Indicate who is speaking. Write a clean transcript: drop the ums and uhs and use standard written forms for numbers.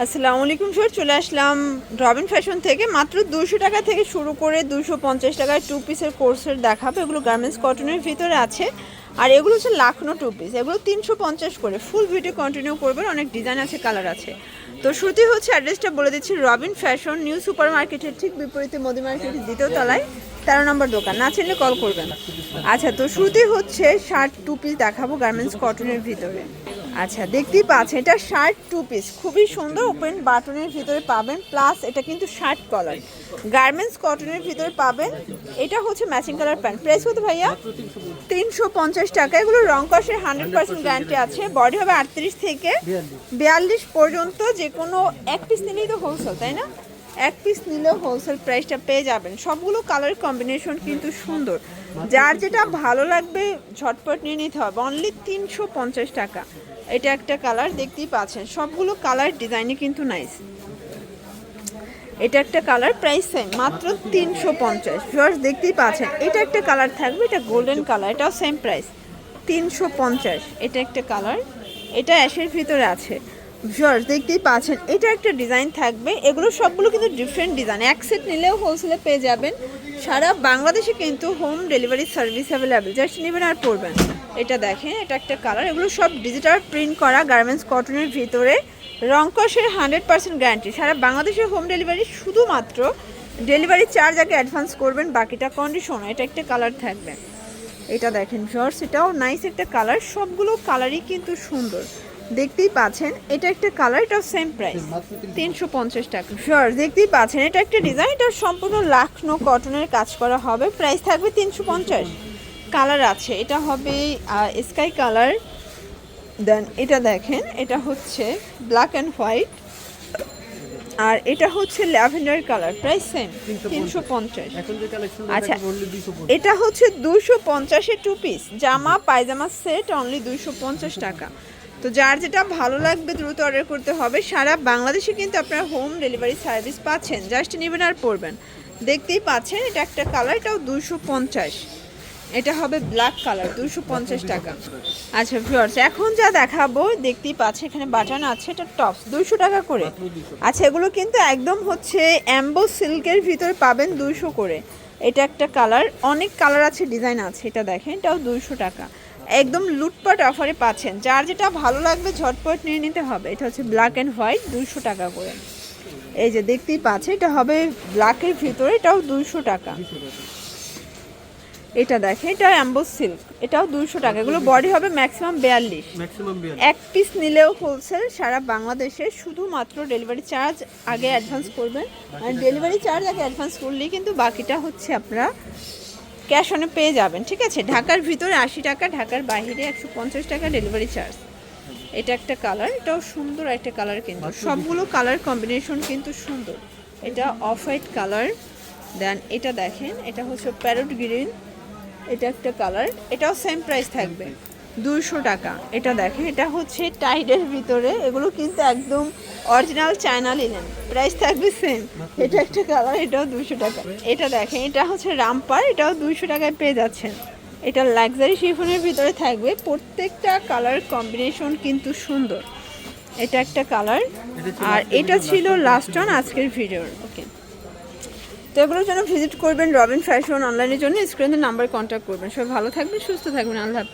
Speaker 1: আসসালামু আলাইকুম স্যার, চলে আসলাম রবিন ফ্যাশন থেকে। মাত্র 200 টাকা থেকে শুরু করে 250 টাকায় টু পিসের কোর্সের দেখাবো। এগুলো গার্মেন্টস কটনের ভিতরে আছে, আর এগুলো হচ্ছে লাখনো টু পিস। এগুলো 350 করে। ফুল ভিডিও কন্টিনিউ করবেন, অনেক ডিজাইন আছে, কালার আছে। তো শুরুতেই হচ্ছে অ্যাড্রেসটা বলে দিচ্ছি, রবিন ফ্যাশন নিউ সুপার মার্কেটের ঠিক বিপরীতে মোদি মার্কেটের দ্বিতীয় তলায় 13 নম্বর দোকান। না চিনলে কল করবেন। আচ্ছা, তো শুরুতেই হচ্ছে শার্ট টু পিস দেখাবো গার্মেন্টস কটনের ভিতরে। আচ্ছা, দেখতেই পাচ্ছেন এটা শার্ট টু পিস, খুবই সুন্দর। ওপেন বাটনের ভিতরে পাবেন, প্লাস এটা কিন্তু শার্ট কলার গার্মেন্টস কটনের ভিতরে পাবেন। এটা হচ্ছে ম্যাচিং কালার প্যান্ট। প্রাইস কত ভাইয়া? 350 টাকা। এগুলো রং কষের 100% গ্যারান্টি আছে। বডি হবে 38 থেকে 42 পর্যন্ত। যে কোনো এক পিস নিলেই তো হোলসেল, তাই না? এক পিস নিলেও হোলসেল প্রাইসটা পেয়ে যাবেন। সবগুলো কালার কম্বিনেশন কিন্তু সুন্দর। যার যেটা ভালো লাগবে ঝটপট নিয়ে নিতে হবে। অনলি 350 টাকা। এটা একটা কালার, দেখতেই পাচ্ছেন সবগুলো কালার ডিজাইনে কিন্তু নাইস। এটা একটা কালার, প্রাইস সেম, মাত্র 350। ভিউয়ার্স দেখতেই পাচ্ছেন এটা একটা কালার থাকবে, এটা গোল্ডেন কালার, এটাও সেম প্রাইস 350। এটা একটা কালার, এটা অ্যাশের ভিতরে আছে। ভিউয়ার্স দেখতেই পাচ্ছেন এটা একটা ডিজাইন থাকবে। এগুলো সবগুলো কিন্তু ডিফারেন্ট ডিজাইন। এক সেট নিলেও হোলসেলে পেয়ে যাবেন। সারা বাংলাদেশে কিন্তু home delivery service available, just নেবেন আর পড়বেন। এটা দেখেন, এটা একটা কালার। এগুলো সব ডিজিটাল প্রিন্ট করা গার্মেন্টস কটনের ভিতরে, রংকশের 100% গ্যারান্টি। সারা বাংলাদেশের হোম ডেলিভারি, শুধুমাত্র ডেলিভারি চার্জ আগে অ্যাডভান্স করবেন, বাকিটা কন্ডিশন। এটা একটা কালার থাকবে। এটা দেখেন ভিউয়ার্স, এটাও নাইস একটা কালার। সবগুলো কালারই কিন্তু সুন্দর, দেখতেই পাচ্ছেন। এটা একটা কালার, এটাও সেম প্রাইস 350 টাকা। ভিউয়ার্স দেখতেই পাচ্ছেন এটা একটা ডিজাইন, এটা সম্পূর্ণ লাখনো কটনের কাজ করা হবে। প্রাইস থাকবে 350। কালার আছে, এটা হবে স্কাই কালার, দেন এটা দেখেন এটা হচ্ছে ব্ল্যাক অ্যান্ড হোয়াইট, আর এটা হচ্ছে ল্যাভেন্ডার কালার। Price same 350। আচ্ছা, এটা হচ্ছে 250-এর টু পিস জামা পায়জামা সেট, অনলি 250 টাকা। তো যার যেটা ভালো লাগবে দ্রুত অর্ডার করতে হবে। সারা বাংলাদেশে কিন্তু আপনারা হোম ডেলিভারি সার্ভিস পাচ্ছেন, জাস্ট নেবেন আর পড়বেন। দেখতেই পাচ্ছেন এটা একটা কালার, এটাও 250। এটা হবে ব্ল্যাক কালার, 250 টাকা। আচ্ছা ভিউয়ার্স, এখন যা দেখাবো দেখতেই পাচ্ছেন এখানে বাটন আছে, এটা টপস 200 টাকা করে। আচ্ছা, এগুলো কিন্তু একদম হচ্ছে অ্যাম্বো সিল্কের ভিতরে পাবেন 200 করে। এটা একটা কালার, অনেক কালার আছে, ডিজাইন আছে। এটা দেখেন, এটাও 200 টাকা। একদম লুটপাট অফারে পাচ্ছেন। যার যেটা ভালো লাগবে ঝটপট নিয়ে নিতে হবে। এটা হচ্ছে ব্ল্যাক অ্যান্ড হোয়াইট, 200 টাকা করে। এই যে দেখতেই পাচ্ছেন এটা হবে ব্ল্যাকের ভিতরে, এটাও 200 টাকা। এটা দেখেন, এটা অ্যাম্বোস সিল্ক, এটাও 200 টাকা। এগুলো বডি হবে ম্যাক্সিমাম 42। এক পিস নিলেও হোলসেল সারা বাংলাদেশে। শুধুমাত্র ডেলিভারি চার্জ আগে অ্যাডভান্স করবেন, আর ডেলিভারি চার্জ আগে অ্যাডভান্স করলেই কিন্তু বাকিটা হচ্ছে আপনারা ক্যাশ অনে পেয়ে যাবেন, ঠিক আছে? ঢাকার ভিতরে 80 টাকা, ঢাকার বাইরে 150 টাকা ডেলিভারি চার্জ। এটা একটা কালার, এটাও সুন্দর একটা কালার, কিন্তু সবগুলো কালার কম্বিনেশন কিন্তু সুন্দর। এটা অফ হোয়াইট কালার, দেন এটা দেখেন এটা হচ্ছে প্যারট গ্রিন। এটা একটা কালার, এটাও সেম প্রাইস থাকবে 200 টাকা। এটা দেখেন এটা হচ্ছে টাইডের ভিতরে, এগুলো কিন্তু একদম অরিজিনাল চায়না লিনেন, প্রাইস থাকবে সেম। এটা একটা কালার, এটাও 200 টাকা। এটা দেখেন এটা হচ্ছে রামপার, এটাও 200 টাকায় পেয়ে যাচ্ছেন। এটা লাক্সারি শিফনের ভিতরে থাকবে। প্রত্যেকটা কালার কম্বিনেশন কিন্তু সুন্দর। এটা একটা কালার, আর এটা ছিল লাস্ট অন আজকের ভিডিওর। ওকে, তো এগুলোর জন্য ভিজিট করবেন রবিন ফ্যাশন। অনলাইনের জন্য স্ক্রিনের নাম্বার কন্ট্যাক্ট করবেন। সবাই ভালো থাকবেন, সুস্থ থাকবেন, আল্লাহ হাফেজ।